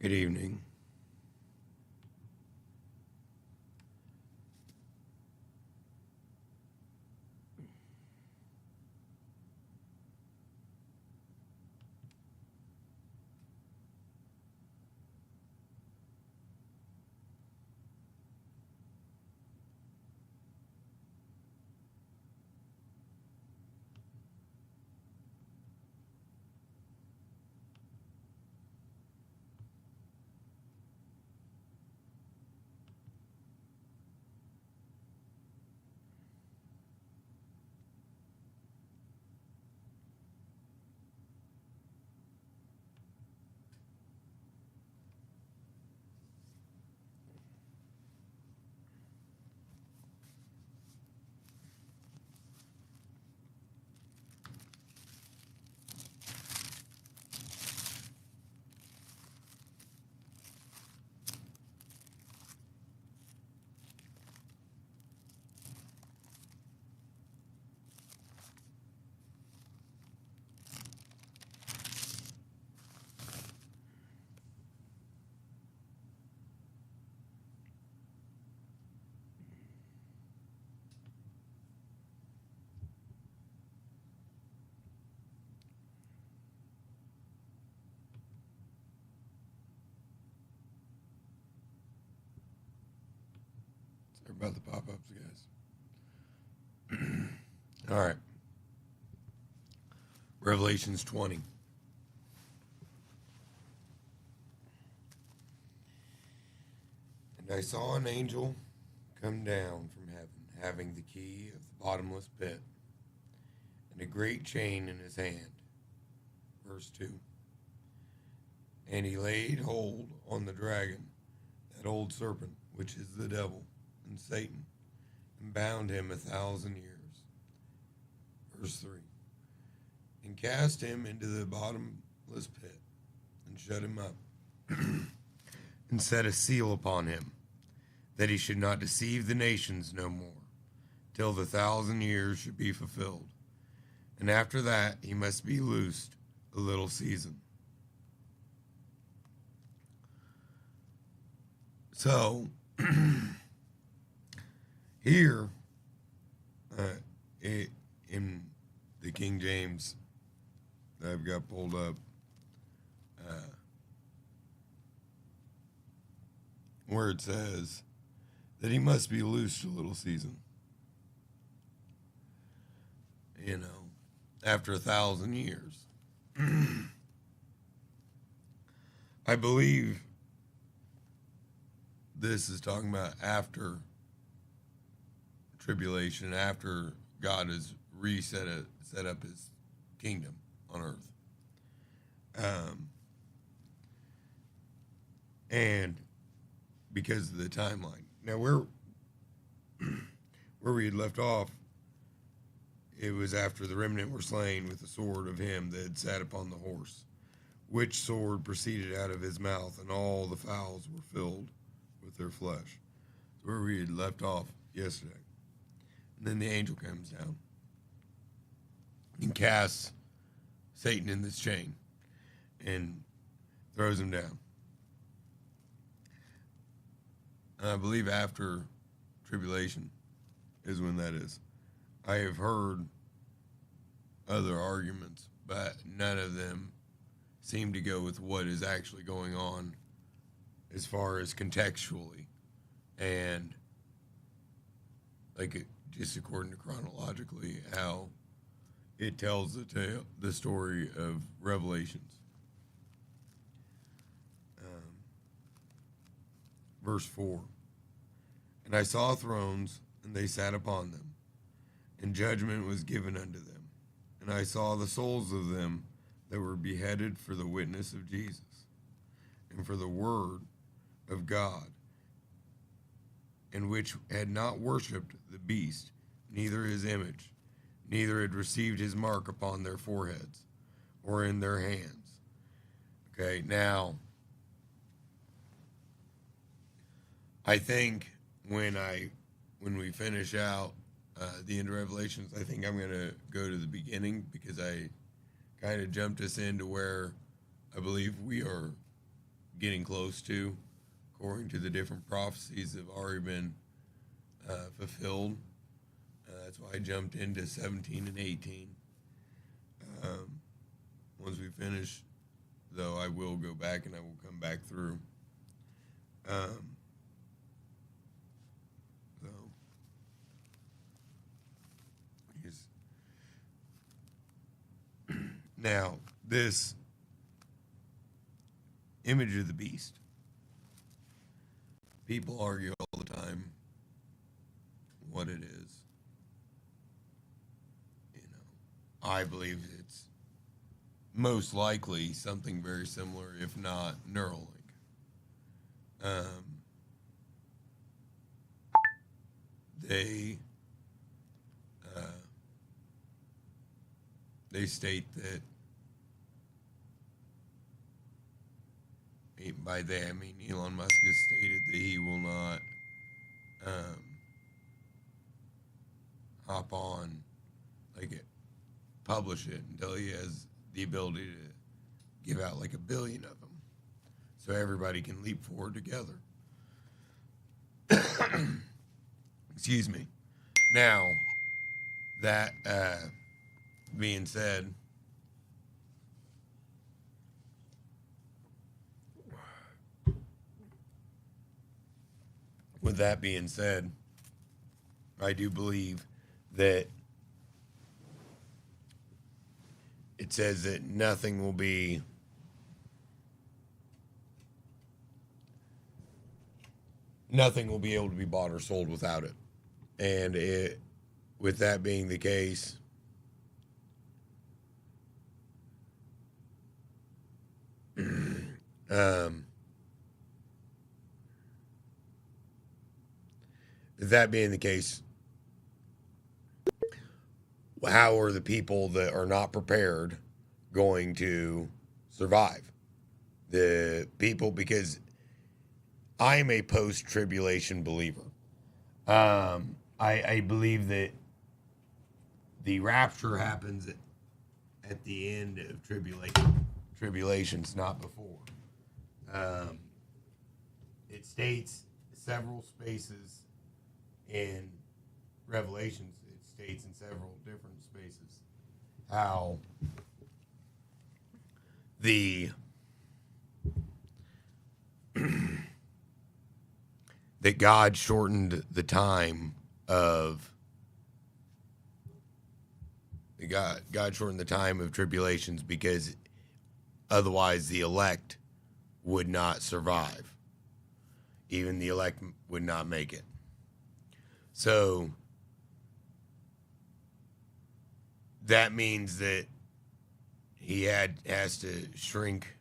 Good evening. Sorry about the pop-ups, guys. All right. Revelations 20. And I saw an angel come down from heaven, having the key of the bottomless pit and a great chain in his hand. Verse 2. And he laid hold on the dragon, that old serpent, which is the devil and Satan, and bound him 1,000 years. Verse 3. And cast him into the bottomless pit, and shut him up, and set a seal upon him, that he should not deceive the nations no more, till the 1,000 years should be fulfilled. And after that he must be loosed a little season. So, here, in the King James that I've got pulled up, where it says that he must be loosed a little season. You know, after 1,000 years. I believe this is talking about after tribulation, after God has set up his kingdom on earth. And because of the timeline. Now, where we had left off, it was after the remnant were slain with the sword of him that had sat upon the horse, which sword proceeded out of his mouth, and all the fowls were filled with their flesh. That's where we had left off yesterday. And then the angel comes down and casts Satan in this chain and throws him down. And I believe after tribulation is when that is. I have heard other arguments, but none of them seem to go with what is actually going on as far as contextually and just according to chronologically how it tells the story of Revelations. Verse 4. And I saw thrones, and they sat upon them, and judgment was given unto them. And I saw the souls of them that were beheaded for the witness of Jesus, and for the word of God, and which had not worshipped the beast, neither his image, neither had received his mark upon their foreheads or in their hands. Okay, now, I think when we finish out the end of Revelations, I think I'm going to go to the beginning because I kind of jumped us into where I believe we are getting close to, according to the different prophecies that have already been fulfilled. That's why I jumped into 17 and 18. Once we finish, though, I will go back and I will come back through. So, now, this image of the beast, people argue all the time what it is. I believe it's most likely something very similar, if not Neuralink. They state that, by they I mean Elon Musk has stated that he will not hop on, publish it until he has the ability to give out 1 billion of them, so everybody can leap forward together. Excuse me. Now, that being said, I do believe that it says that nothing will be able to be bought or sold without it. And with that being the case, how are the people that are not prepared going to survive? The people, because I am a post-tribulation believer. I believe that the rapture happens at the end of tribulations, not before. It states several spaces in Revelations. It states in several different spaces how that God shortened the time of tribulations, because otherwise the elect would not survive. Even the elect would not make it. So that means that he has to shrink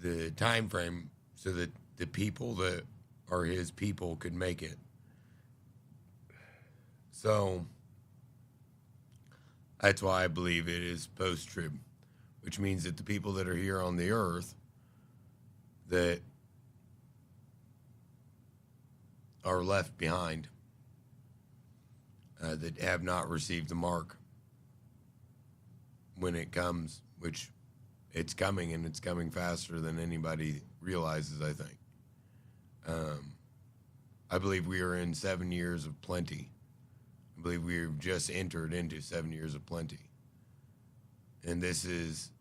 the time frame so that the people that are his people could make it. So that's why I believe it is post-trib, which means that the people that are here on the earth that are left behind, that have not received the mark when it comes, which it's coming, and it's coming faster than anybody realizes, I think. I believe we are in 7 years of plenty. I believe we've just entered into 7 years of plenty. And this is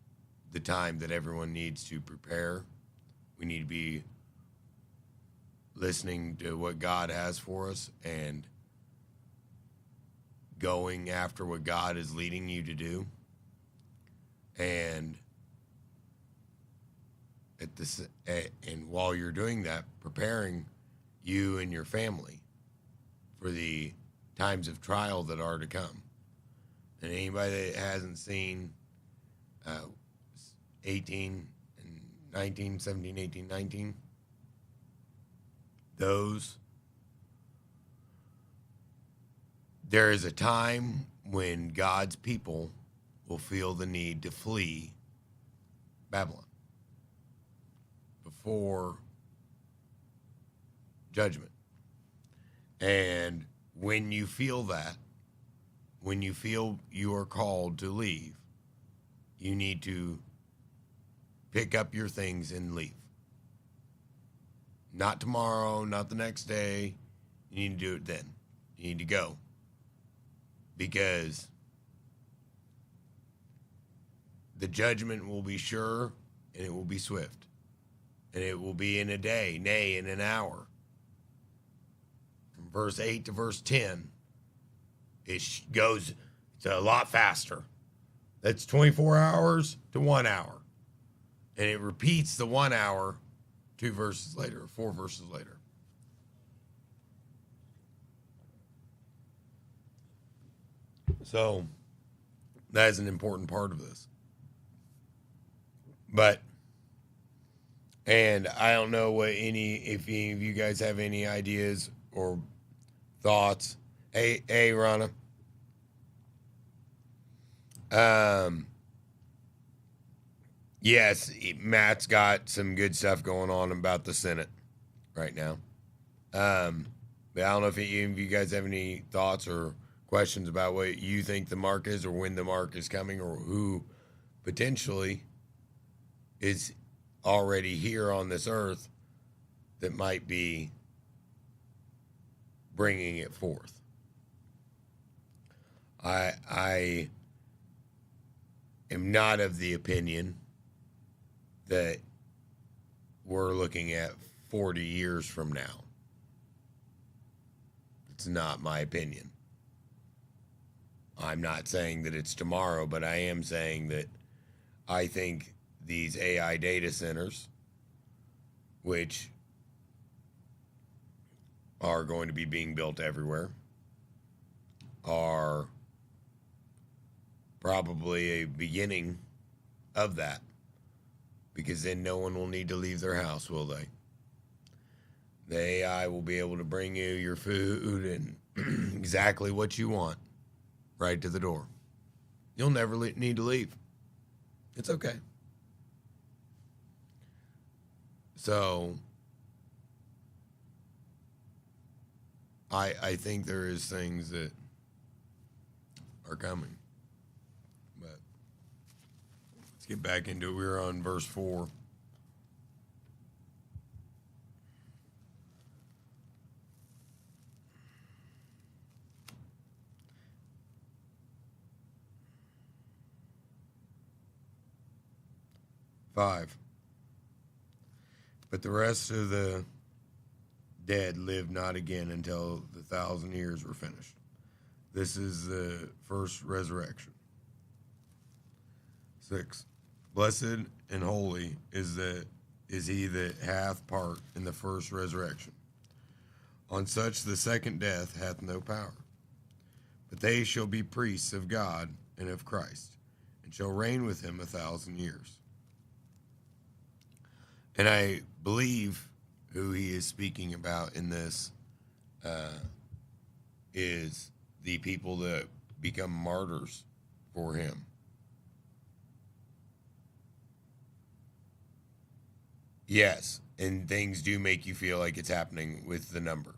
the time that everyone needs to prepare. We need to be listening to what God has for us and going after what God is leading you to do. And and while you're doing that, preparing you and your family for the times of trial that are to come. And anybody that hasn't seen 18 and 19, 17, 18, 19, there is a time when God's people will feel the need to flee Babylon before judgment. And when you feel that, when you feel you are called to leave, you need to pick up your things and leave. Not tomorrow, not the next day. You need to do it then. You need to go. Because the judgment will be sure and it will be swift. And it will be in a day, nay, in an hour. From verse 8 to verse 10, it's a lot faster. That's 24 hours to 1 hour. And it repeats the 1 hour 2 verses later, or 4 verses later. So that is an important part of this. And I don't know if any of you guys have any ideas or thoughts. Hey, Rana. Yes, Matt's got some good stuff going on about the Senate right now. But I don't know if any of you guys have any thoughts or questions about what you think the mark is, or when the mark is coming, or who potentially is already here on this earth that might be bringing it forth. I am not of the opinion that we're looking at 40 years from now. It's not my opinion. I'm not saying that it's tomorrow, but I am saying that I think these AI data centers, which are going to be being built everywhere, are probably a beginning of that. Because then no one will need to leave their house, will they? The AI will be able to bring you your food and exactly what you want right to the door. You'll never need to leave. It's okay. So I think there is things that are coming. But let's get back into it. We're on verse 4. But the rest of the dead lived not again until the 1,000 years were finished. This is the first resurrection. 6. Blessed and holy is he that hath part in the first resurrection. On such the second death hath no power. But they shall be priests of God and of Christ, and shall reign with him 1,000 years. And I believe who he is speaking about in this is the people that become martyrs for him. Yes, and things do make you feel like it's happening with the number.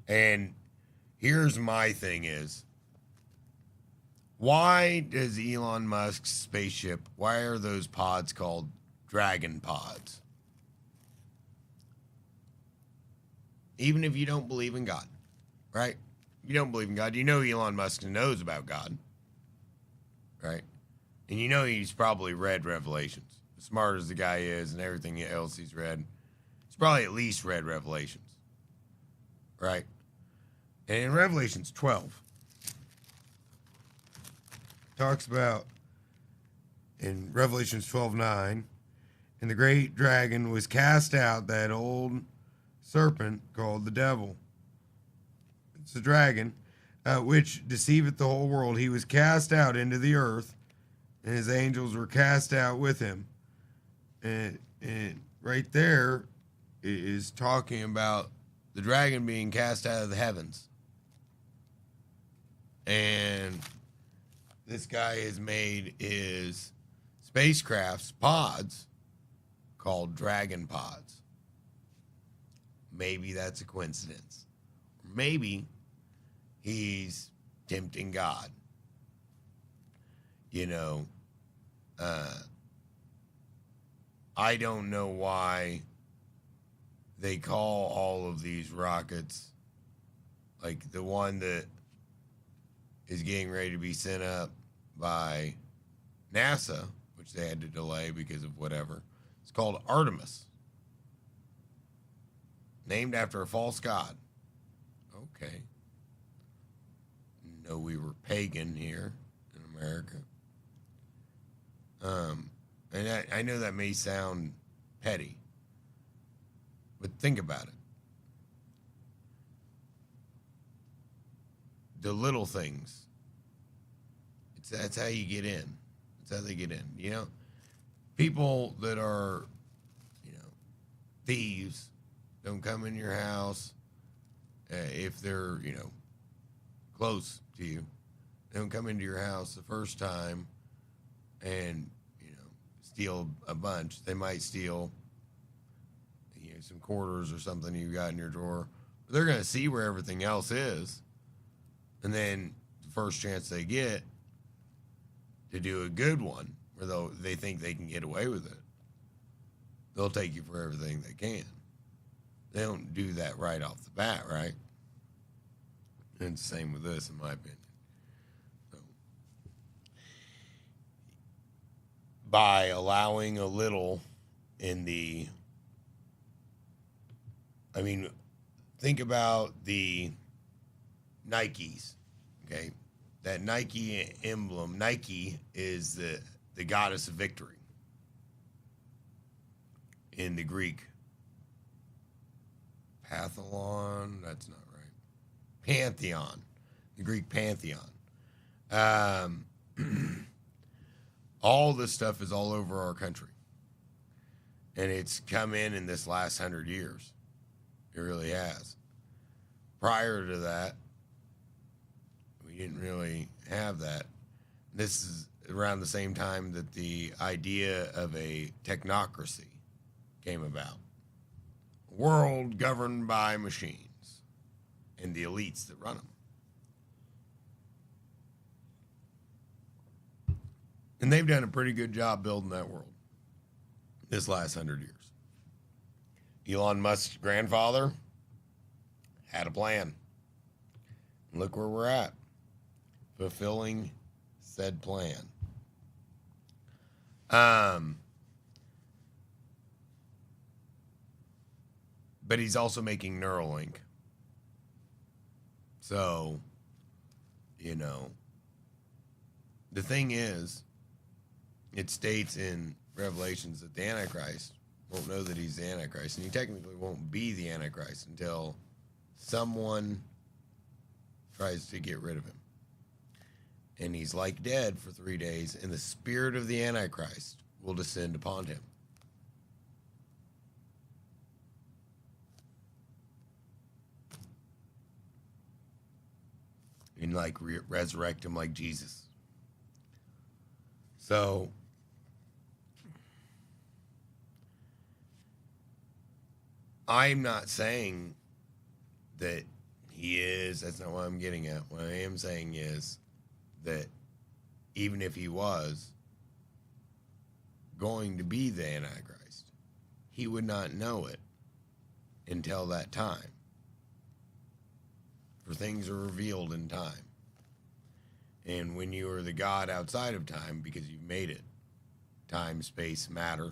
And here's my thing is, why does Elon Musk's spaceship, why are those pods called Dragon pods? Even if you don't believe in God, right? You don't believe in God. You know Elon Musk knows about God, right? And you know he's probably read Revelations. As smart as the guy is and everything else he's read, he's probably at least read Revelations, right? And in Revelations 12, talks about, in Revelations 12:9, and the great dragon was cast out, that old serpent called the devil. It's a dragon, which deceiveth the whole world. He was cast out into the earth, and his angels were cast out with him. And right there is talking about the dragon being cast out of the heavens. And this guy has made his spacecraft's pods called dragon pods. Maybe that's a coincidence. Maybe he's tempting God. You know, I don't know why they call all of these rockets, like the one that is getting ready to be sent up by NASA, which they had to delay because of whatever. It's called Artemis, named after a false god. Okay. No, we were pagan here in America. And I know that may sound petty, but think about it. The little things. That's how you get in. That's how they get in. You know, people that are, thieves don't come in your house if they're, close to you. They don't come into your house the first time and, steal a bunch. They might steal, some quarters or something you got in your drawer. But they're going to see where everything else is. And then the first chance they get to do a good one, where they think they can get away with it, they'll take you for everything they can. They don't do that right off the bat, right? And it's the same with this, in my opinion. So, by allowing a little in the, think about the Nikes, okay? That Nike emblem, Nike is the goddess of victory in the Greek Pathalon, that's not right. Pantheon, the Greek Pantheon. All this stuff is all over our country. And it's come in this last 100 years. It really has. Prior to that, we didn't really have that. This is around the same time that the idea of a technocracy came about. A world governed by machines and the elites that run them. And they've done a pretty good job building that world this last 100 years. Elon Musk's grandfather had a plan. And look where we're at. Fulfilling said plan. But he's also making Neuralink. So, the thing is, it states in Revelations that the Antichrist won't know that he's the Antichrist, and he technically won't be the Antichrist until someone tries to get rid of him. And he's like dead for 3 days, and the spirit of the Antichrist will descend upon him. And resurrect him like Jesus. So, I'm not saying that he is. That's not what I'm getting at. What I am saying is that even if he was going to be the Antichrist, he would not know it until that time. For things are revealed in time. And when you are the God outside of time, because you've made it, time, space, matter,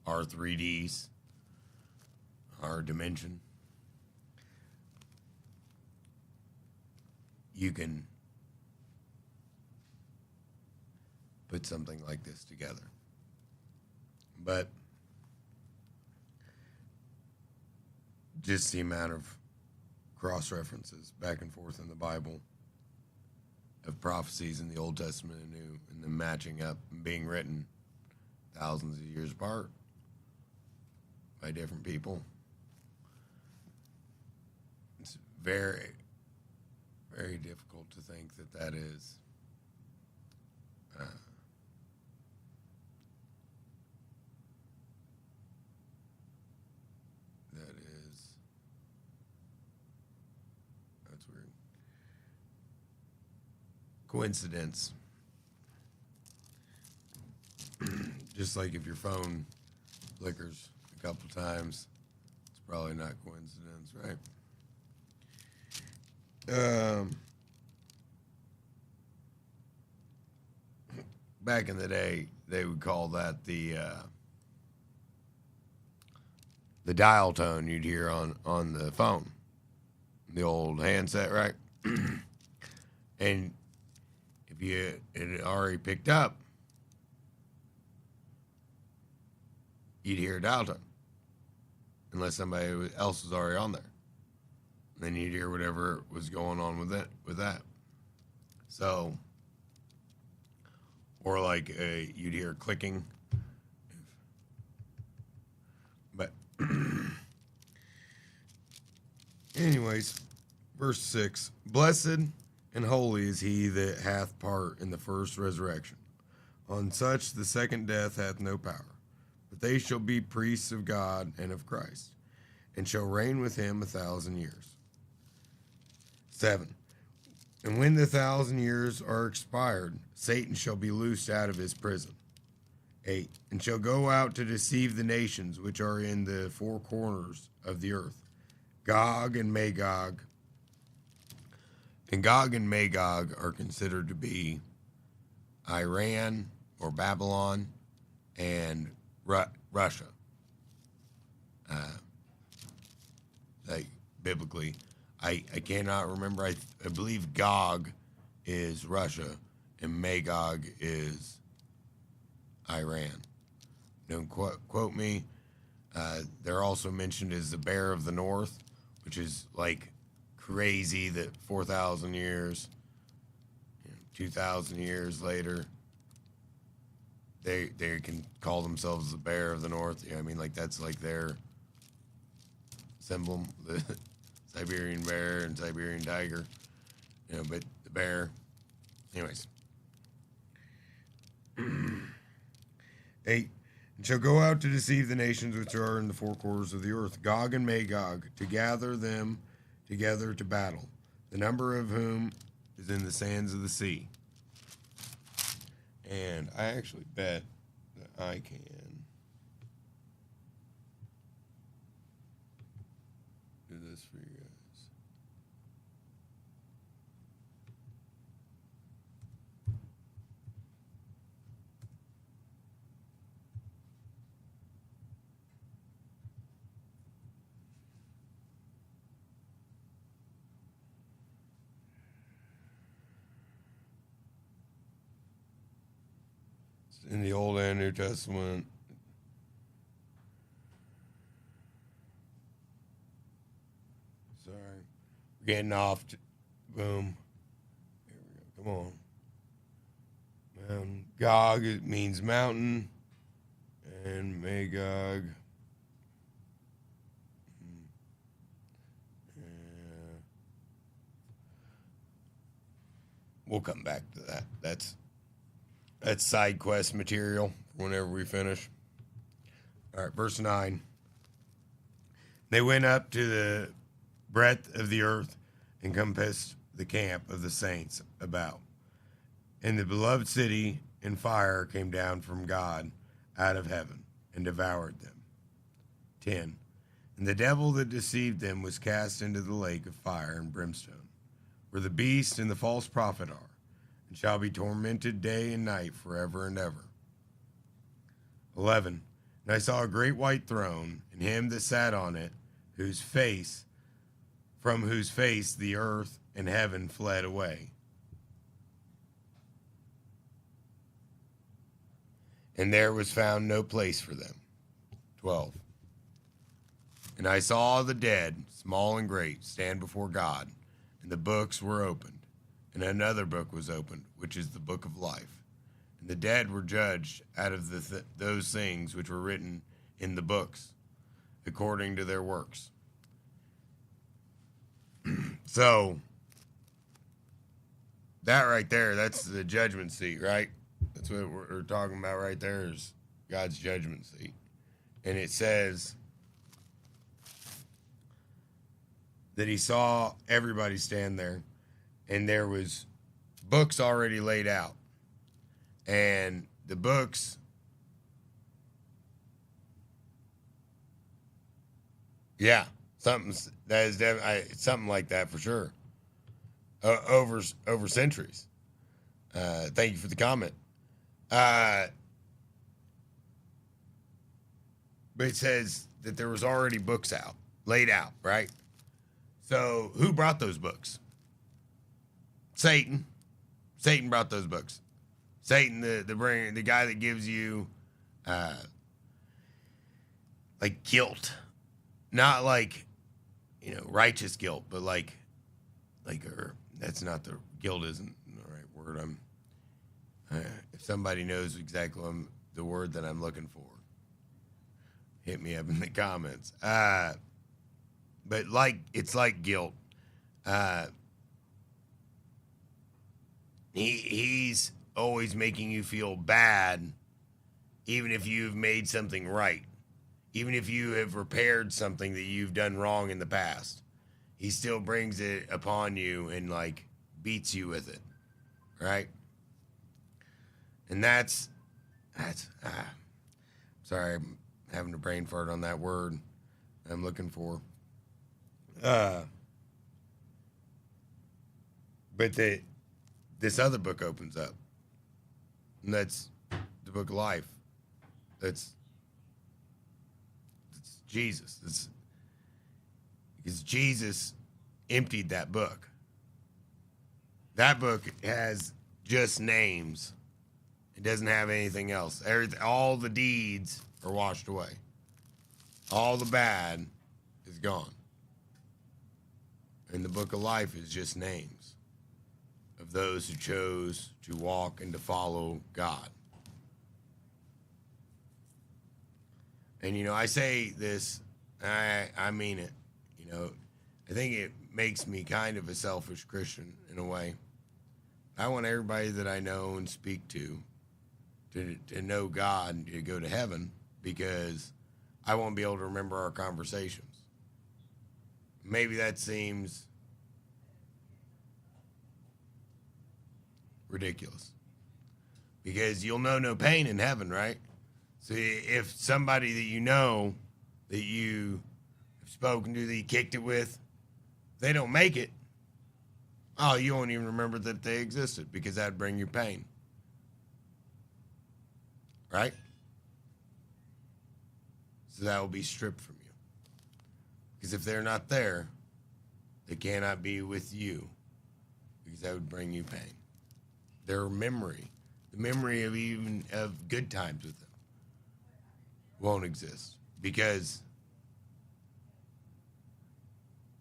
our 3Ds, our dimension, you can put something like this together. But just the amount of cross-references back and forth in the Bible of prophecies in the Old Testament and New, and them matching up and being written thousands of years apart by different people. It's very, very difficult to think that is that's weird. Coincidence. Just like if your phone flickers a couple times. It's probably not coincidence, right? Back in the day, they would call that the dial tone you'd hear on the phone, the old handset, right? And if it had already picked up, you'd hear a dial tone, unless somebody else was already on there. And then you'd hear whatever was going on with that. So, or like you'd hear clicking. But anyways, verse 6, blessed and holy is he that hath part in the first resurrection. On such the second death hath no power, but they shall be priests of God and of Christ, and shall reign with him 1,000 years. 7, and when the 1,000 years are expired, Satan shall be loosed out of his prison. 8, and shall go out to deceive the nations which are in the four corners of the earth, Gog and Magog. And Gog and Magog are considered to be Iran or Babylon and Russia. Like biblically, I cannot remember. I believe Gog is Russia and Magog is Iran. Don't quote me. They're also mentioned as the Bear of the North, which is like crazy that 4,000 years, 2,000 years later, they can call themselves the Bear of the North. You know what I mean? Like that's like their symbol, the Siberian bear and Siberian tiger. But the bear. Anyways. 8, and shall go out to deceive the nations which are in the four quarters of the earth, Gog and Magog, to gather them together to battle, the number of whom is in the sands of the sea. And I actually bet that I can do this for you guys. In the Old and New Testament. Sorry. We're getting off. Boom. Here we go. Come on. Gog, it means mountain. And Magog. We'll come back to that. That's side quest material whenever we finish. All right, verse 9. They went up to the breadth of the earth and compassed the camp of the saints about. And the beloved city in fire came down from God out of heaven and devoured them. 10. And the devil that deceived them was cast into the lake of fire and brimstone, where the beast and the false prophet are, and shall be tormented day and night forever and ever. 11. And I saw a great white throne, and him that sat on it, from whose face the earth and heaven fled away. And there was found no place for them. 12. And I saw the dead, small and great, stand before God, and the books were opened. And another book was opened, which is the book of life. And the dead were judged out of those things which were written in the books, according to their works. So, that right there, that's the judgment seat, right? That's what we're talking about right there is God's judgment seat. And it says that he saw everybody stand there, and there was books already laid out. And the books Yeah, something like that for sure. Over centuries. Thank you for the comment. But it says that there was already books out, laid out, right? So who brought those books? Satan. Satan brought those books. Satan, the guy that gives you, uh, like guilt, not like, righteous guilt, but or that's not the guilt isn't the right word. If somebody knows exactly the word that I'm looking for, hit me up in the comments. But it's like guilt. He's always making you feel bad, even if you've made something right, even if you have repaired something that you've done wrong in the past. He still brings it upon you and beats you with it, right? And that's sorry, I'm having a brain fart on that word I'm looking for. But this other book opens up, and that's the book of life. That's Jesus. Because Jesus emptied that book. That book has just names. It doesn't have anything else. All the deeds are washed away. All the bad is gone. And the book of life is just names of those who chose to walk and to follow God. And, I say this, I mean it. I think it makes me kind of a selfish Christian in a way. I want everybody that I know and speak to know God and to go to heaven, because I won't be able to remember our conversations. Maybe that seems ridiculous, because you'll know no pain in heaven, right? So if somebody that you know, that you have spoken to, that you kicked it with, they don't make it, you won't even remember that they existed, because that'd bring you pain. Right? So that will be stripped from you. Because if they're not there, they cannot be with you, because that would bring you pain. Their memory, the memory of good times with them, won't exist, because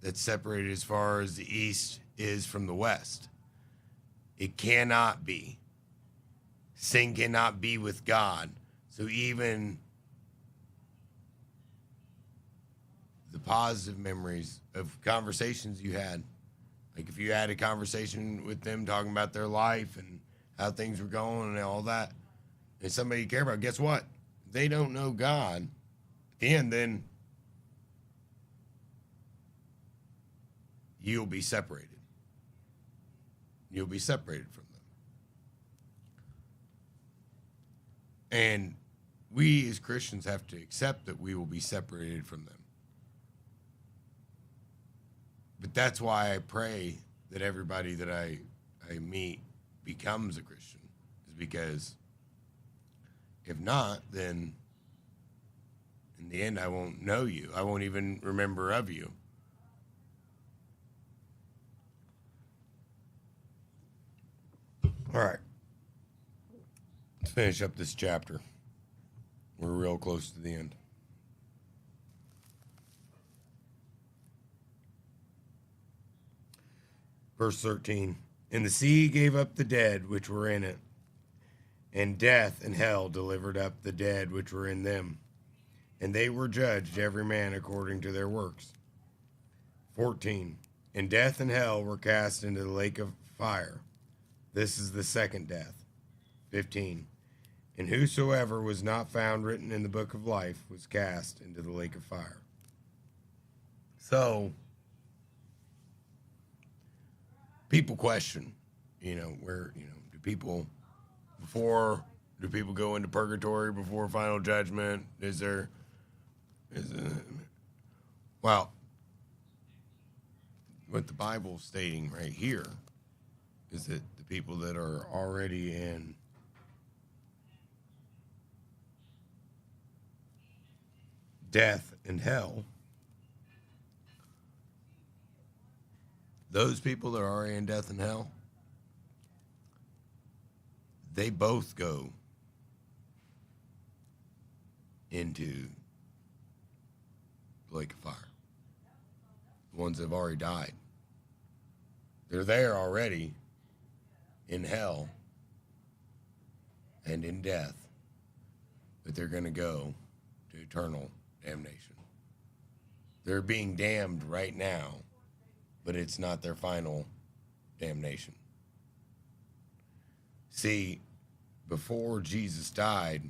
that's separated as far as the east is from the west. It cannot be. Sin cannot be with God. So even the positive memories of conversations you had, like if you had a conversation with them talking about their life and how things were going and all that, and somebody you care about, guess what? They don't know God at the end, then you'll be separated. You'll be separated from them. And we as Christians have to accept that we will be separated from them. But that's why I pray that everybody that I meet becomes a Christian, is because if not, then in the end I won't know you. I won't even remember of you. All right. Let's finish up this chapter. We're real close to the end. Verse 13. And the sea gave up the dead which were in it, and death and hell delivered up the dead which were in them. And they were judged every man according to their works. 14. And death and hell were cast into the lake of fire. This is the second death. 15. And whosoever was not found written in the book of life was cast into the lake of fire. So, people question, where, do people go into purgatory before final judgment? Why Well, what the Bible's stating right here is that the people that are already in death and hell, those people that are already in death and hell, they both go into the lake of fire. The ones that have already died. They're there already in hell and in death, but they're going to go to eternal damnation. They're being damned right now, but it's not their final damnation. See, before Jesus died,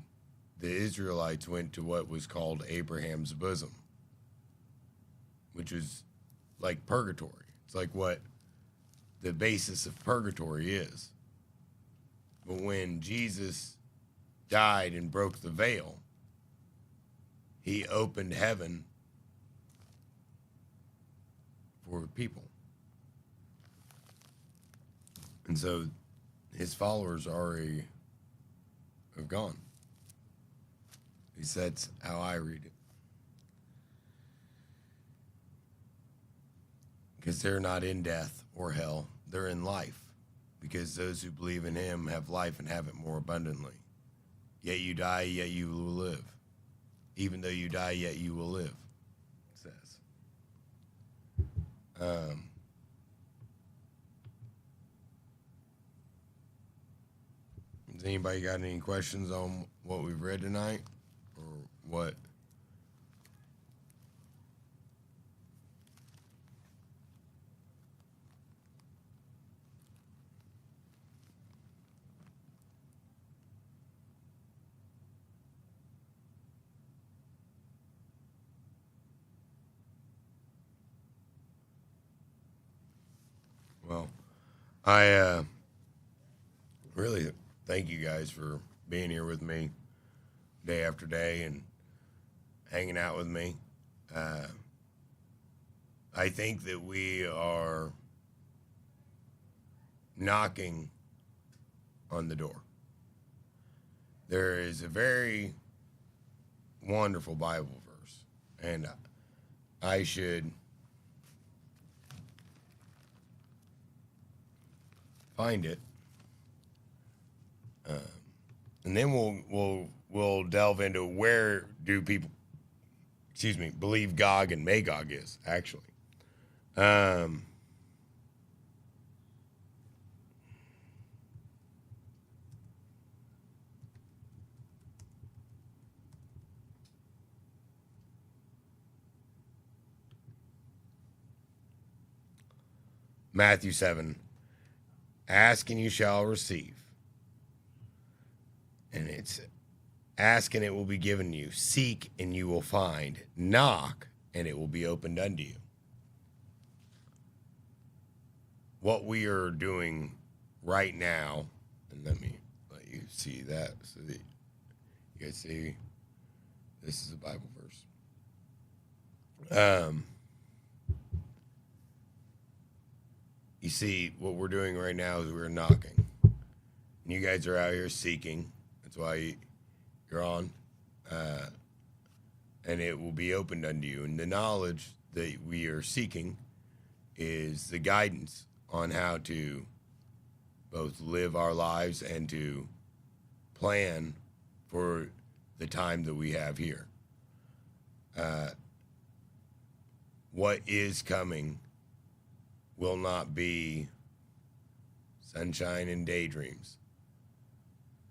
the Israelites went to what was called Abraham's bosom, which was like purgatory. It's like what the basis of purgatory is. But when Jesus died and broke the veil, he opened heaven for people. And so his followers already have gone. At least that's how I read it. Because they're not in death or hell, they're in life. Because those who believe in him have life and have it more abundantly. Yet you die, yet you will live. Even though you die, yet you will live, it says. Has anybody got any questions on what we've read tonight? Or what? Well, I really thank you guys for being here with me day after day and hanging out with me. I think that we are knocking on the door. There is a very wonderful Bible verse, and I should find it, and then we'll delve into where do people, believe Gog and Magog is actually. Matthew 7. Ask and you shall receive. And it's ask and it will be given you. Seek and you will find. Knock and it will be opened unto you. What we are doing right now, and let me let you see that so that you guys see this is a Bible verse. You see, what we're doing right now is we're knocking. And you guys are out here seeking. That's why you're on. And it will be opened unto you. And the knowledge that we are seeking is the guidance on how to both live our lives and to plan for the time that we have here. What is coming will not be sunshine and daydreams.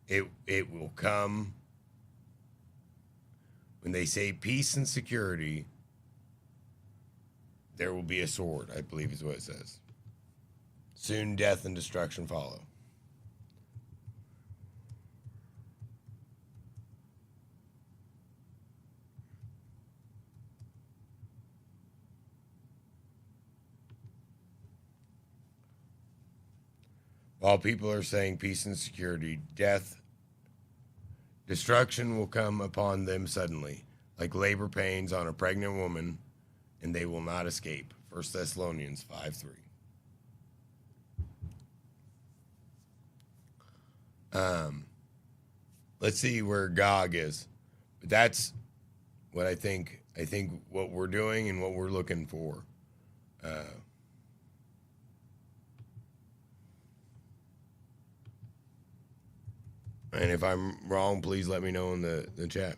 It will come when they say peace and security, there will be a sword, I believe is what it says. Soon death and destruction follow. While people are saying peace and security, destruction will come upon them suddenly, like labor pains on a pregnant woman and they will not escape. 1 Thessalonians 5:3. Let's see where Gog is. But that's what I think what we're doing and what we're looking for. And if I'm wrong, please let me know in the chat.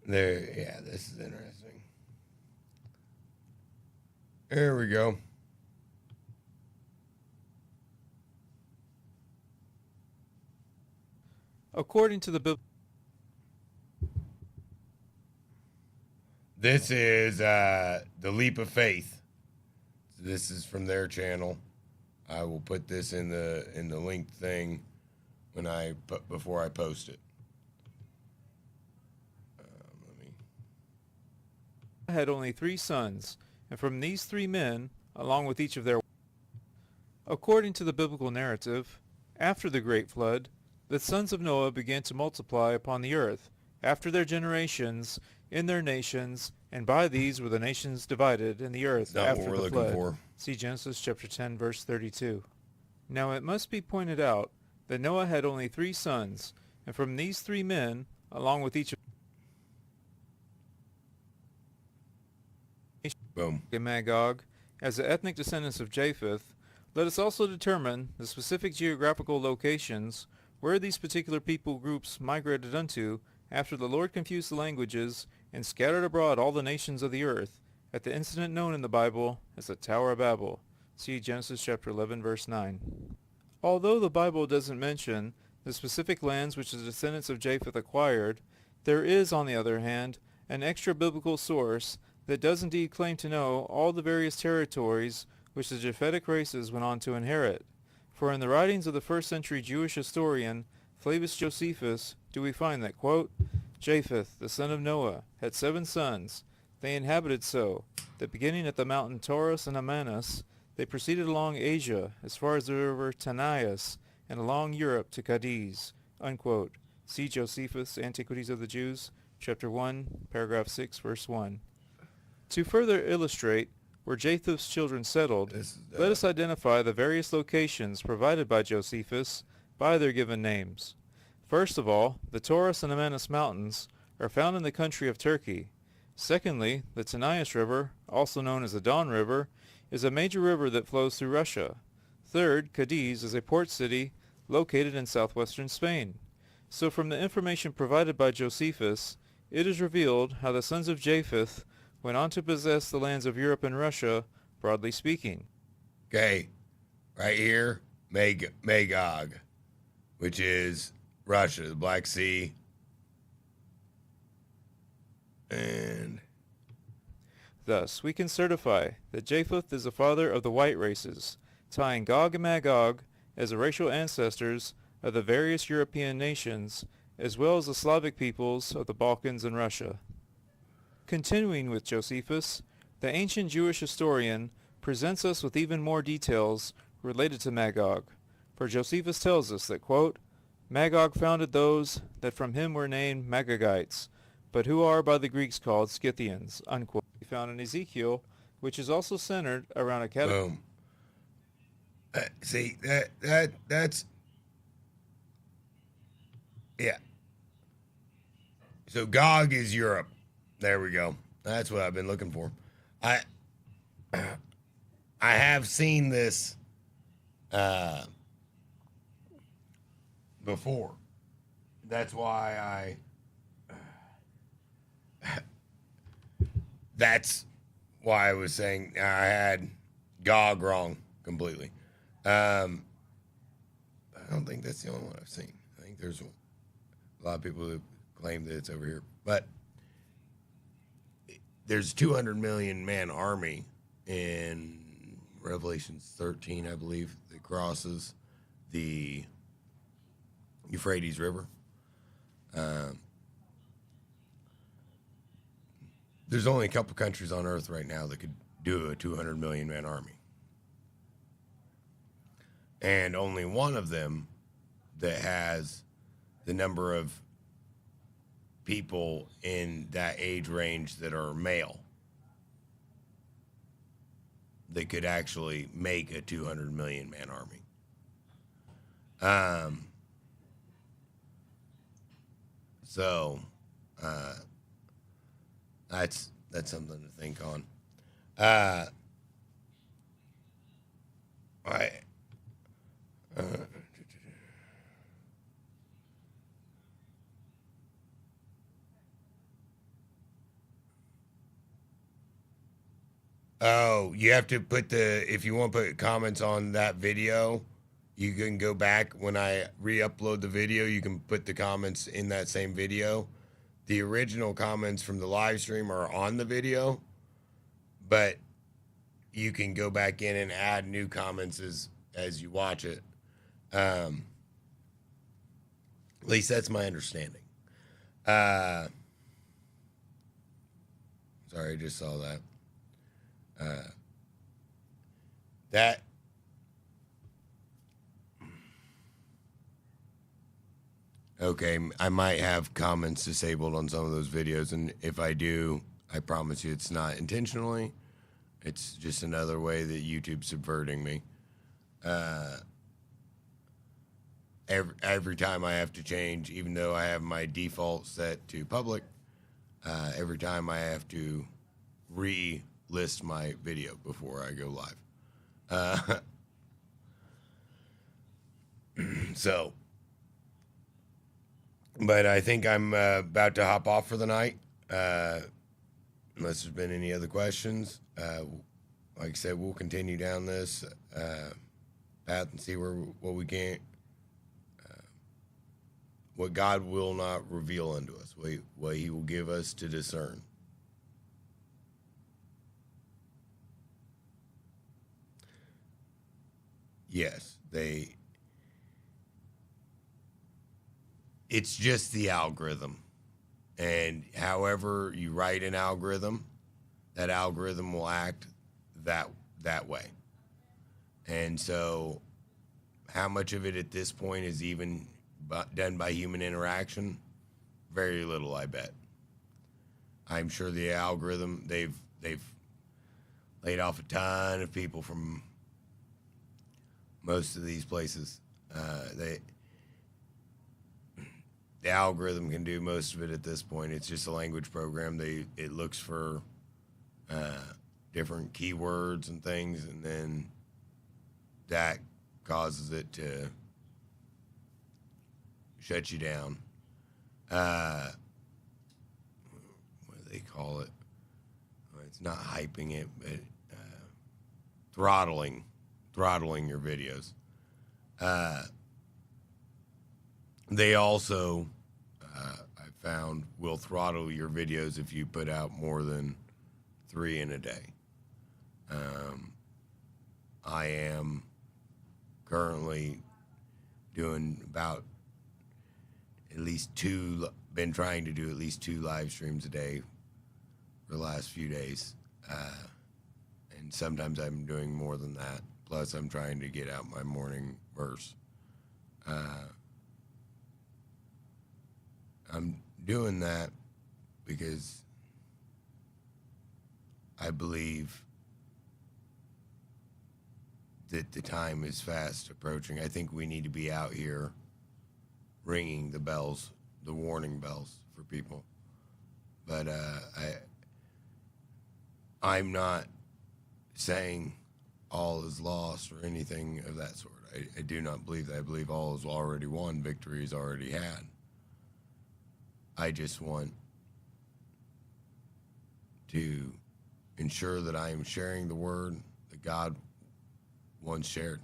There, yeah, this is interesting. There we go. According to the Bible, This is the Leap of Faith. This is from their channel. I will put this in the link thing before I post it. had only 3 sons, and from these 3 men, along with each of their... According to the biblical narrative, after the great flood, the sons of Noah began to multiply upon the earth, after their generations, in their nations, and by these were the nations divided in the earth Not after what we're the looking flood. for. See Genesis chapter 10, verse 32. Now it must be pointed out that Noah had only 3 sons, and from these 3 men, along with each of Boom. and Magog, as the ethnic descendants of Japheth, let us also determine the specific geographical locations where these particular people groups migrated unto after the Lord confused the languages and scattered abroad all the nations of the earth at the incident known in the Bible as the Tower of Babel. See Genesis chapter 11, verse 9. Although the Bible doesn't mention the specific lands which the descendants of Japheth acquired, there is, on the other hand, an extra biblical source that does indeed claim to know all the various territories which the Japhetic races went on to inherit. For in the writings of the first century Jewish historian Flavius Josephus do we find that, quote, Japheth, the son of Noah, had 7 sons. They inhabited so, that beginning at the mountain Taurus and Amanus, they proceeded along Asia as far as the river Tanais, and along Europe to Cadiz, unquote. See Josephus, Antiquities of the Jews, chapter 1, paragraph 6, verse 1. To further illustrate where Japheth's children settled, let us identify the various locations provided by Josephus by their given names. First of all, the Taurus and Amanus mountains are found in the country of Turkey. Secondly, the Tanais River, also known as the Don River, is a major river that flows through Russia. Third, Cadiz is a port city located in southwestern Spain. So from the information provided by Josephus, it is revealed how the sons of Japheth went on to possess the lands of Europe and Russia, broadly speaking. Okay, right here, Magog, which is Russia, the Black Sea, and Thus, we can certify that Japheth is the father of the white races, tying Gog and Magog as the racial ancestors of the various European nations, as well as the Slavic peoples of the Balkans and Russia. Continuing with Josephus, the ancient Jewish historian presents us with even more details related to Magog, for Josephus tells us that, quote, Magog founded those that from him were named Magogites, but who are by the Greeks called Scythians, unquote. Found in Ezekiel, which is also centered around a boom. See, that's yeah. So Gog is Europe. There we go. That's what I've been looking for. I have seen this before. That's why that's why I was saying I had Gog wrong completely. I don't think that's the only one I've seen. I think there's a lot of people who claim that it's over here. But there's 200 million man army in Revelations 13, I believe, that crosses the Euphrates River. There's only a couple countries on Earth right now that could do a 200 million man army. And only one of them that has the number of people in that age range that are male that could actually make a 200 million man army. So that's something to think on. Oh, you have to put if you want to put comments on that video, you can go back when I re-upload the video, you can put the comments in that same video. The original comments from the live stream are on the video, but you can go back in and add new comments as you watch it. At least that's my understanding. Sorry, I just saw that. Okay, I might have comments disabled on some of those videos, and if I do, I promise you it's not intentionally. It's just another way that YouTube's subverting me. Every time I have to change, even though I have my default set to public, every time I have to list my video before I go live. So, but I think I'm about to hop off for the night. Unless there's been any other questions. Like I said, we'll continue down this path and see what we can, what God will not reveal unto us, what He will give us to discern. Yes, it's just the algorithm. And however you write an algorithm, that algorithm will act that way. And so how much of it at this point is even done by human interaction? Very little, I bet. I'm sure the algorithm, they've laid off a ton of people from most of these places. The algorithm can do most of it at this point. It's just a language program. It looks for different keywords and things, and then that causes it to shut you down. What do they call it? Well, it's not hyping it, but throttling your videos. They also, I found, will throttle your videos if you put out more than 3 in a day. I am currently doing about been trying to do at least 2 live streams a day for the last few days. And sometimes I'm doing more than that. Plus, I'm trying to get out my morning verse. I'm doing that because I believe that the time is fast approaching. I think we need to be out here ringing the bells, the warning bells for people. But I'm not saying all is lost or anything of that sort. I do not believe that. I believe all is already won. Victory is already had. I just want to ensure that I am sharing the word that God once shared.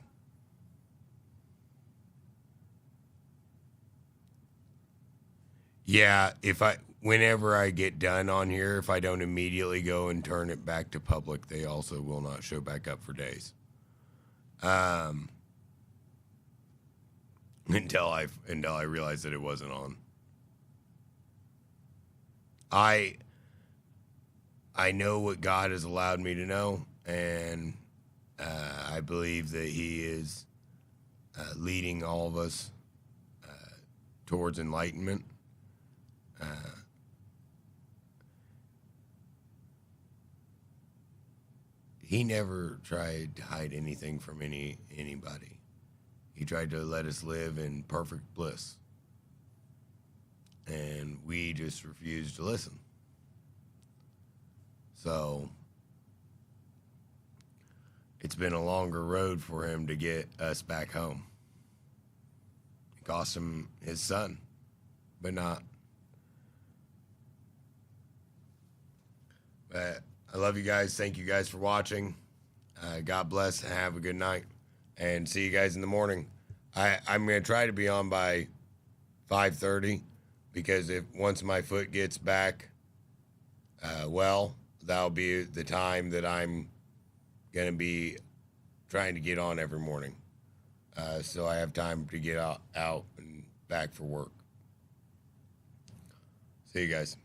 Yeah, whenever I get done on here, if I don't immediately go and turn it back to public, they also will not show back up for days. Until I realized that it wasn't on. I know what God has allowed me to know, and I believe that He is leading all of us towards enlightenment. He never tried to hide anything from anybody. He tried to let us live in perfect bliss. And we just refused to listen. So it's been a longer road for him to get us back home. It cost him his son, but not. But I love you guys. Thank you guys for watching. God bless and have a good night. And see you guys in the morning. I'm going to try to be on by 5:30 because once my foot gets back that'll be the time that I'm going to be trying to get on every morning. So I have time to get out and back for work. See you guys.